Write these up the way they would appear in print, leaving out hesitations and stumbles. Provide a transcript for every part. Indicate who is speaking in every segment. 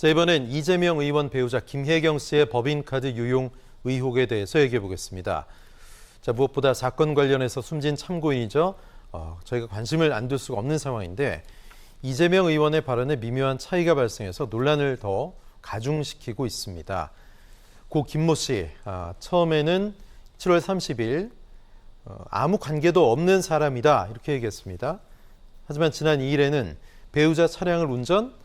Speaker 1: 자, 이번엔 이재명 의원 배우자 김혜경 씨의 법인카드 유용 의혹에 대해서 얘기해 보겠습니다. 자, 무엇보다 사건 관련해서 숨진 참고인이죠. 저희가 관심을 안 둘 수가 없는 상황인데 이재명 의원의 발언에 미묘한 차이가 발생해서 논란을 더 가중시키고 있습니다. 고 김모 씨, 처음에는 7월 30일 아무 관계도 없는 사람이다 이렇게 얘기했습니다. 하지만 지난 2일에는 배우자 차량을 운전,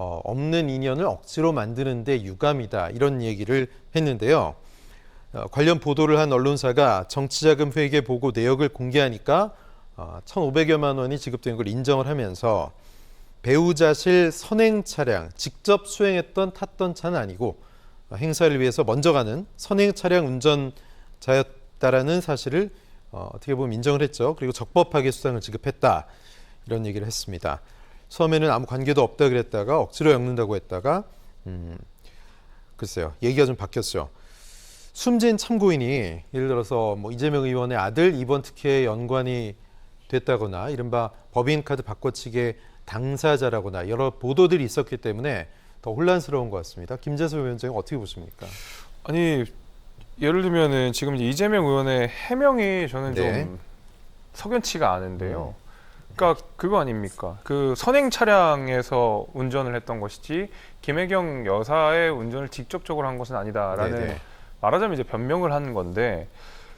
Speaker 1: 없는 인연을 억지로 만드는 데 유감이다 이런 얘기를 했는데요. 관련 보도를 한 언론사가 정치자금 회계 보고 내역을 공개하니까 1,500여만 원이 지급된 걸 인정을 하면서 배우자실 선행 차량, 직접 수행했던 탔던 차는 아니고 행사를 위해서 먼저 가는 선행 차량 운전자였다라는 사실을 어떻게 보면 인정을 했죠. 그리고 적법하게 수당을 지급했다 이런 얘기를 했습니다. 처음에는 아무 관계도 없다 그랬다가 억지로 엮는다고 했다가 글쎄요, 얘기가 좀 바뀌었죠. 숨진 참고인이 예를 들어서 뭐 이재명 의원의 아들 이번 특혜에 연관이 됐다거나 이른바 법인카드 바꿔치기의 당사자라거나 여러 보도들이 있었기 때문에 더 혼란스러운 것 같습니다. 김재수 위원장은 어떻게 보십니까?
Speaker 2: 아니, 예를 들면은 지금 이재명 의원의 해명이 저는
Speaker 1: 네.
Speaker 2: 좀 석연치가 않은데요. 그러니까 그거 아닙니까? 그 선행 차량에서 운전을 했던 것이지 김혜경 여사의 운전을 직접적으로 한 것은 아니다라는
Speaker 1: 네네.
Speaker 2: 말하자면 이제 변명을 한 건데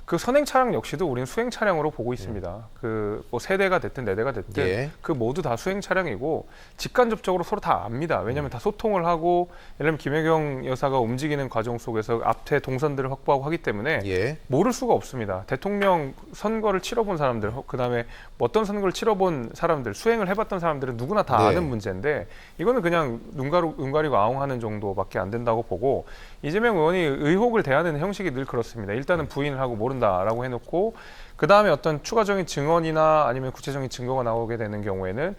Speaker 2: 그 선행 차량 역시도 우리는 수행 차량으로 보고 있습니다. 그 뭐 세 대가 됐든 네 대가 됐든
Speaker 1: 예.
Speaker 2: 그 모두 다 수행 차량이고 직간접적으로 서로 다 압니다. 왜냐하면 다 소통을 하고 예를 들면 김혜경 여사가 움직이는 과정 속에서 앞에 동선들을 확보하고 하기 때문에
Speaker 1: 예.
Speaker 2: 모를 수가 없습니다. 대통령 선거를 치러본 사람들, 그다음에 어떤 선거를 치러본 사람들, 수행을 해봤던 사람들은 누구나 다
Speaker 1: 네.
Speaker 2: 아는 문제인데 이거는 그냥 눈 가리고 아웅하는 정도밖에 안 된다고 보고 이재명 의원이 의혹을 대하는 형식이 늘 그렇습니다. 일단은 부인을 하고 모른다라고 해놓고 그 다음에 어떤 추가적인 증언이나 아니면 구체적인 증거가 나오게 되는 경우에는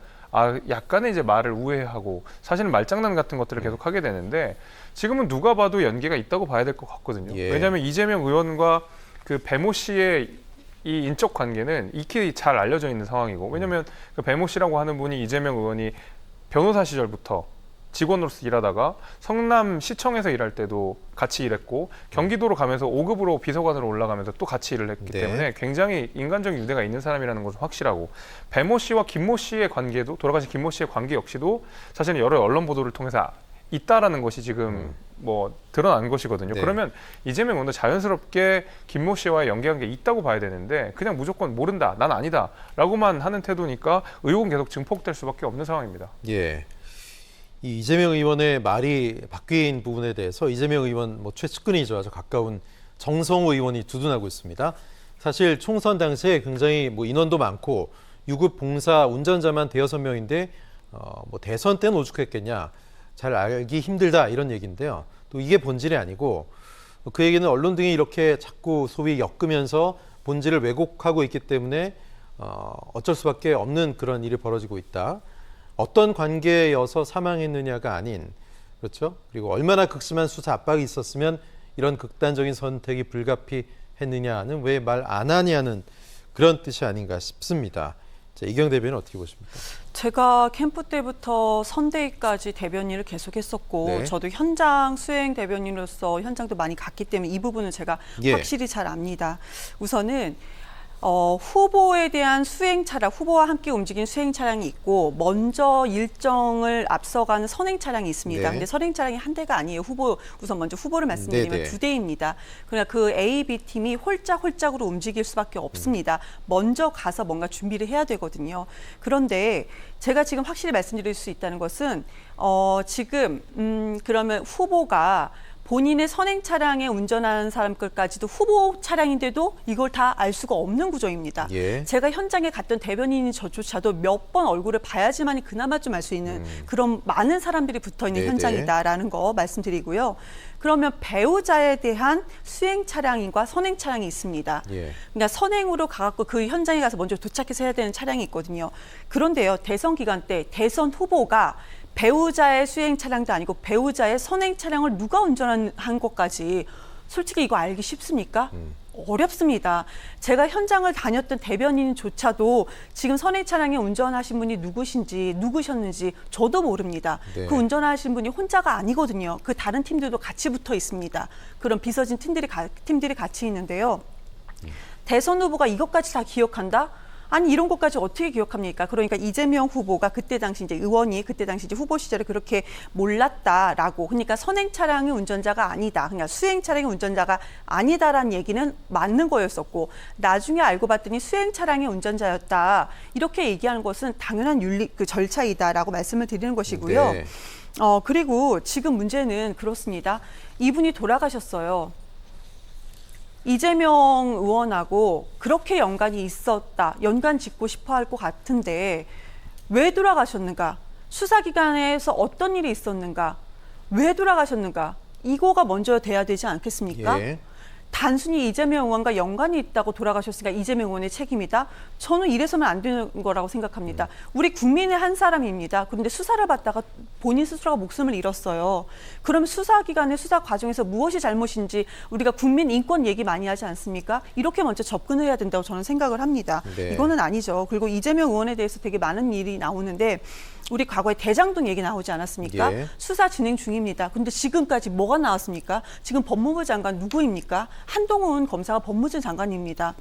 Speaker 2: 약간의 이제 말을 우회하고 사실은 말장난 같은 것들을 계속 하게 되는데 지금은 누가 봐도 연계가 있다고 봐야 될 것 같거든요.
Speaker 1: 예.
Speaker 2: 왜냐하면 이재명 의원과 그 배모 씨의 이 인적 관계는 익히 잘 알려져 있는 상황이고 왜냐하면 그 배모 씨라고 하는 분이 이재명 의원이 변호사 시절부터 직원으로서 일하다가 성남시청에서 일할 때도 같이 일했고 경기도로 가면서 5급으로 비서관으로 올라가면서 또 같이 일을 했기
Speaker 1: 네.
Speaker 2: 때문에 굉장히 인간적인 유대가 있는 사람이라는 것은 확실하고 배모 씨와 김모 씨의 관계도 돌아가신 김모 씨의 관계 역시도 사실은 여러 언론 보도를 통해서 있다라는 것이 지금 뭐 드러난 것이거든요.
Speaker 1: 네.
Speaker 2: 그러면 이재명 의원도 자연스럽게 김모 씨와의 연계관계 있다고 봐야 되는데 그냥 무조건 모른다, 난 아니다라고만 하는 태도니까 의혹은 계속 증폭될 수밖에 없는 상황입니다.
Speaker 1: 예. 이 이재명 의원의 말이 바뀐 부분에 대해서 이재명 의원 최측근이죠. 아주 가까운 정성호 의원이 두둔하고 있습니다. 사실 총선 당시에 굉장히 인원도 많고 유급 봉사 운전자만 대여섯 명인데 대선 때는 오죽했겠냐. 잘 알기 힘들다 이런 얘기인데요. 또 이게 본질이 아니고 그 얘기는 언론 등이 이렇게 자꾸 소위 엮으면서 본질을 왜곡하고 있기 때문에 어쩔 수밖에 없는 그런 일이 벌어지고 있다. 어떤 관계여서 사망했느냐가 아닌 그렇죠. 그리고 얼마나 극심한 수사 압박이 있었으면 이런 극단적인 선택이 불가피했느냐는 왜 말 안 하냐는 그런 뜻이 아닌가 싶습니다. 자, 이경 대변인 어떻게 보십니까?
Speaker 3: 제가 캠프 때부터 선대위까지 대변인을 계속했었고
Speaker 1: 네.
Speaker 3: 저도 현장 수행 대변인으로서 현장도 많이 갔기 때문에 이 부분은 제가
Speaker 1: 예.
Speaker 3: 확실히 잘 압니다. 우선은 후보에 대한 수행 차량, 후보와 함께 움직이는 수행 차량이 있고 먼저 일정을 앞서가는 선행 차량이 있습니다.
Speaker 1: 네.
Speaker 3: 근데 선행 차량이 한 대가 아니에요. 우선 먼저 후보를 말씀드리면
Speaker 1: 네네.
Speaker 3: 두 대입니다. 그러나 그 A, B 팀이 홀짝홀짝으로 움직일 수밖에 없습니다. 먼저 가서 뭔가 준비를 해야 되거든요. 그런데 제가 지금 확실히 말씀드릴 수 있다는 것은 지금 그러면 후보가 본인의 선행 차량에 운전하는 사람 것까지도 후보 차량인데도 이걸 다 알 수가 없는 구조입니다.
Speaker 1: 예.
Speaker 3: 제가 현장에 갔던 대변인인 저조차도 몇 번 얼굴을 봐야지만 그나마 좀 알 수 있는 그런 많은 사람들이 붙어있는
Speaker 1: 네네.
Speaker 3: 현장이다라는 거 말씀드리고요. 그러면 배우자에 대한 수행 차량과 선행 차량이 있습니다.
Speaker 1: 예.
Speaker 3: 그러니까 선행으로 가갖고 그 현장에 가서 먼저 도착해서 해야 되는 차량이 있거든요. 그런데요, 대선 기간 때 대선 후보가 배우자의 수행 차량도 아니고 배우자의 선행 차량을 누가 운전한 것까지 솔직히 이거 알기 쉽습니까? 어렵습니다. 제가 현장을 다녔던 대변인조차도 지금 선행 차량에 운전하신 분이 누구셨는지 저도 모릅니다.
Speaker 1: 네.
Speaker 3: 그 운전하신 분이 혼자가 아니거든요. 그 다른 팀들도 같이 붙어 있습니다. 그런 비서진 팀들이 같이 있는데요. 대선 후보가 이것까지 다 기억한다? 아니 이런 것까지 어떻게 기억합니까? 그러니까 이재명 후보가 그때 당시 이제 의원이 그때 당시 이제 후보 시절에 그렇게 몰랐다라고, 그러니까 선행 차량의 운전자가 아니다, 그냥 수행 차량의 운전자가 아니다라는 얘기는 맞는 거였었고, 나중에 알고 봤더니 수행 차량의 운전자였다 이렇게 얘기하는 것은 당연한 윤리 그 절차이다라고 말씀을 드리는 것이고요.
Speaker 1: 네.
Speaker 3: 그리고 지금 문제는 그렇습니다. 이분이 돌아가셨어요. 이재명 의원하고 그렇게 연관이 있었다, 연관 짓고 싶어 할 것 같은데 왜 돌아가셨는가? 수사기관에서 어떤 일이 있었는가? 왜 돌아가셨는가? 이거가 먼저 돼야 되지 않겠습니까?
Speaker 1: 예.
Speaker 3: 단순히 이재명 의원과 연관이 있다고 돌아가셨으니까 이재명 의원의 책임이다? 저는 이래서는 안 되는 거라고 생각합니다. 우리 국민의 한 사람입니다. 그런데 수사를 받다가 본인 스스로가 목숨을 잃었어요. 그럼 수사기관의 수사 과정에서 무엇이 잘못인지 우리가 국민 인권 얘기 많이 하지 않습니까? 이렇게 먼저 접근을 해야 된다고 저는 생각을 합니다.
Speaker 1: 네.
Speaker 3: 이거는 아니죠. 그리고 이재명 의원에 대해서 되게 많은 일이 나오는데 우리 과거에 대장동 얘기 나오지 않았습니까?
Speaker 1: 예.
Speaker 3: 수사 진행 중입니다. 그런데 지금까지 뭐가 나왔습니까? 지금 법무부 장관 누구입니까? 한동훈 검사가 법무부 장관입니다.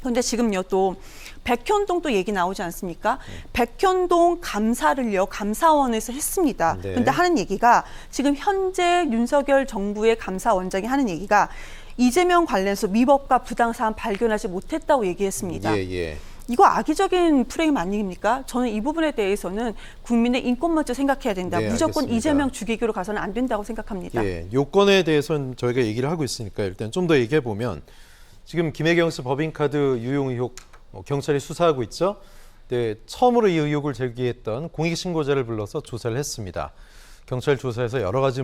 Speaker 3: 그런데 지금요 또 백현동 또 얘기 나오지 않습니까? 백현동 감사를요 감사원에서 했습니다.
Speaker 1: 네.
Speaker 3: 그런데 하는 얘기가 지금 현재 윤석열 정부의 감사원장이 하는 얘기가 이재명 관련해서 위법과 부당사항 발견하지 못했다고 얘기했습니다.
Speaker 1: 예.
Speaker 3: 이거 악의적인 프레임 아닙니까? 저는 이 부분에 대해서는 국민의 인권 먼저 생각해야 된다.
Speaker 1: 네,
Speaker 3: 무조건
Speaker 1: 알겠습니다.
Speaker 3: 이재명 죽이기로 가서는 안 된다고 생각합니다.
Speaker 1: 예, 요건에 대해서는 저희가 얘기를 하고 있으니까 일단 좀 더 얘기해 보면 지금 김혜경 씨 법인카드 유용 의혹 경찰이 수사하고 있죠. 네, 처음으로 이 의혹을 제기했던 공익신고자를 불러서 조사를 했습니다. 경찰 조사에서 여러 가지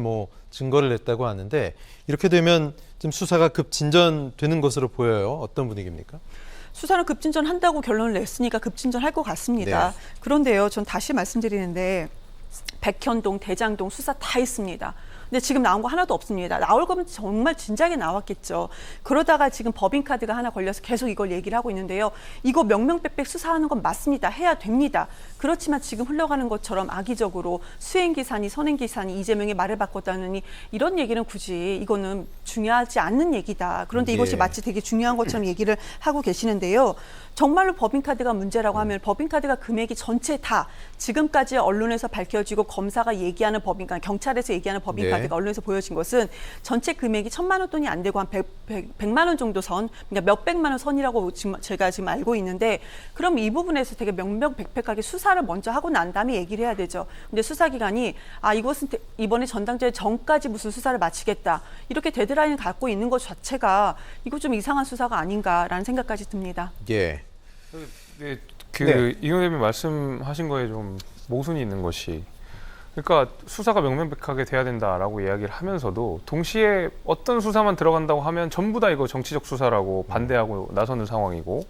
Speaker 1: 증거를 냈다고 하는데 이렇게 되면 지금 수사가 급진전되는 것으로 보여요. 어떤 분위기입니까?
Speaker 3: 수사는 급진전한다고 결론을 냈으니까 급진전할 것 같습니다.
Speaker 1: 네.
Speaker 3: 그런데요, 전 다시 말씀드리는데 백현동, 대장동 수사 다 했습니다. 근데 지금 나온 거 하나도 없습니다. 나올 거면 정말 진작에 나왔겠죠. 그러다가 지금 법인카드가 하나 걸려서 계속 이걸 얘기를 하고 있는데요. 이거 명명백백 수사하는 건 맞습니다. 해야 됩니다. 그렇지만 지금 흘러가는 것처럼 악의적으로 수행기사니 선행기사니 이재명의 말을 바꿨다느니 이런 얘기는 굳이 이거는 중요하지 않는 얘기다. 그런데 이것이
Speaker 1: 예.
Speaker 3: 마치 되게 중요한 것처럼 얘기를 하고 계시는데요. 정말로 법인카드가 문제라고 하면 법인카드가 금액이 전체 다 지금까지 언론에서 밝혀지고 검사가 얘기하는 법인카드, 경찰에서 얘기하는 법인카드가
Speaker 1: 네.
Speaker 3: 언론에서 보여진 것은 전체 금액이 1,000만 원 돈이 안 되고 한 100만 원 정도 선, 그러니까 몇백만 원 선이라고 제가 지금 알고 있는데 그럼 이 부분에서 되게 명명백백하게 수사를 먼저 하고 난 다음에 얘기를 해야 되죠. 근데 수사기관이 이것은 이번에 전당대회 전까지 무슨 수사를 마치겠다 이렇게 데드라인을 갖고 있는 것 자체가 이거 좀 이상한 수사가 아닌가라는 생각까지 듭니다.
Speaker 1: 예.
Speaker 2: 네,
Speaker 1: 네.
Speaker 2: 이 의원님이 말씀하신 거에 좀 모순이 있는 것이, 그러니까 수사가 명명백하게 돼야 된다라고 이야기를 하면서도 동시에 어떤 수사만 들어간다고 하면 전부 다 이거 정치적 수사라고 반대하고 나서는 상황이고,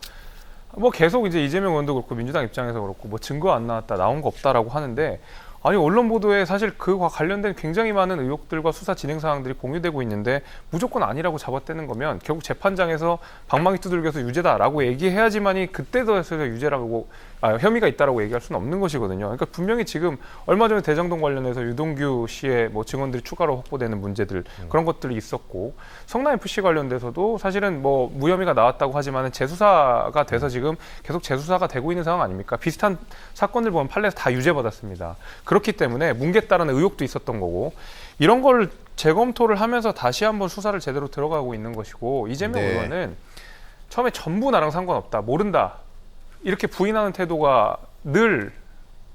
Speaker 2: 계속 이제 이재명 의원도 그렇고 민주당 입장에서 그렇고 증거 안 나왔다, 나온 거 없다라고 하는데, 아니 언론 보도에 사실 그와 관련된 굉장히 많은 의혹들과 수사 진행 사항들이 공유되고 있는데 무조건 아니라고 잡아떼는 거면 결국 재판장에서 방망이 두들겨서 유죄다라고 얘기해야지만이 그때도 해서 유죄라고 혐의가 있다라고 얘기할 수는 없는 것이거든요. 그러니까 분명히 지금 얼마 전에 대장동 관련해서 유동규 씨의 증언들이 추가로 확보되는 문제들, 그런 것들이 있었고, 성남 FC 관련돼서도 사실은 무혐의가 나왔다고 하지만은 재수사가 돼서 지금 계속 재수사가 되고 있는 상황 아닙니까? 비슷한 사건들 보면 판례에서 다 유죄받았습니다. 그렇기 때문에 뭉갰다라는 의혹도 있었던 거고, 이런 걸 재검토를 하면서 다시 한번 수사를 제대로 들어가고 있는 것이고, 이재명
Speaker 1: 네.
Speaker 2: 의원은 처음에 전부 나랑 상관없다, 모른다 이렇게 부인하는 태도가 늘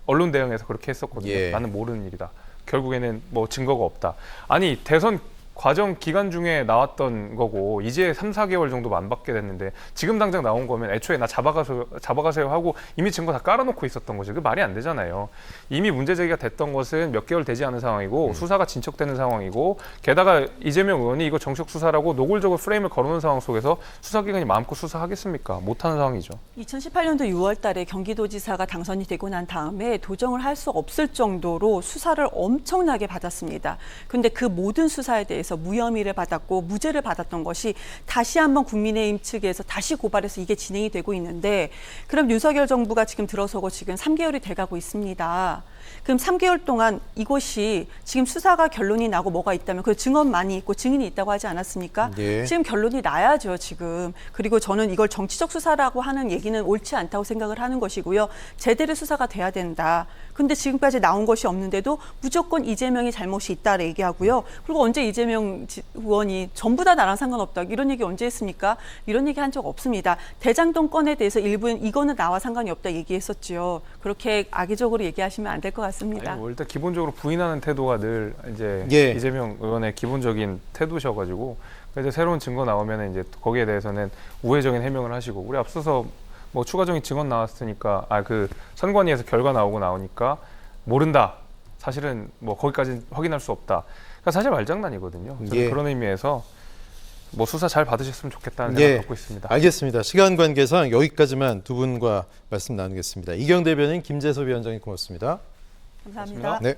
Speaker 2: 언론 대응에서 그렇게 했었거든요.
Speaker 1: 예.
Speaker 2: 나는 모르는 일이다. 결국에는 증거가 없다. 아니 대선 과정 기간 중에 나왔던 거고 이제 3, 4개월 정도 안 받게 됐는데 지금 당장 나온 거면 애초에 나 잡아가세요 하고 이미 증거 다 깔아놓고 있었던 거죠. 그 말이 안 되잖아요. 이미 문제 제기가 됐던 것은 몇 개월 되지 않은 상황이고 수사가 진척되는 상황이고, 게다가 이재명 의원이 이거 정식 수사라고 노골적으로 프레임을 걸어놓은 상황 속에서 수사기관이 마음껏 수사하겠습니까? 못하는 상황이죠.
Speaker 3: 2018년도 6월 달에 경기도지사가 당선이 되고 난 다음에 도정을 할 수 없을 정도로 수사를 엄청나게 받았습니다. 그런데 그 모든 수사에 대해서 대해서 무혐의를 받았고 무죄를 받았던 것이 다시 한번 국민의힘 측에서 다시 고발해서 이게 진행이 되고 있는데, 그럼 윤석열 정부가 지금 들어서고 지금 3개월이 돼가고 있습니다. 그럼 3개월 동안 이것이 지금 수사가 결론이 나고 뭐가 있다면 그 증언 많이 있고 증인이 있다고 하지 않았습니까?
Speaker 1: 예.
Speaker 3: 지금 결론이 나야죠, 지금. 그리고 저는 이걸 정치적 수사라고 하는 얘기는 옳지 않다고 생각을 하는 것이고요. 제대로 수사가 돼야 된다. 근데 지금까지 나온 것이 없는데도 무조건 이재명이 잘못이 있다고 얘기하고요. 그리고 언제 이재명 의원이 전부 다 나랑 상관없다, 이런 얘기 언제 했습니까? 이런 얘기 한 적 없습니다. 대장동 건에 대해서 일부는 이거는 나와 상관이 없다 얘기했었죠. 그렇게 악의적으로 얘기하시면 안 될 것 같습니다.
Speaker 2: 아니, 뭐 일단 기본적으로 부인하는 태도가 늘 이제
Speaker 1: 예.
Speaker 2: 이재명 의원의 기본적인 태도셔가지고, 이제 새로운 증거 나오면 이제 거기에 대해서는 우회적인 해명을 하시고, 우리 앞서서 뭐 추가적인 증언 나왔으니까 그 선관위에서 결과 나오니까 모른다. 사실은 뭐 거기까지 확인할 수 없다. 그러니까 사실 말장난이거든요. 저는
Speaker 1: 예.
Speaker 2: 그런 의미에서 뭐 수사 잘 받으셨으면 좋겠다는 생각
Speaker 1: 예,
Speaker 2: 갖고 있습니다.
Speaker 1: 알겠습니다. 시간 관계상 여기까지만 두 분과 말씀 나누겠습니다. 이경 대변인, 김재섭 위원장님 고맙습니다.
Speaker 3: 감사합니다.
Speaker 1: 네.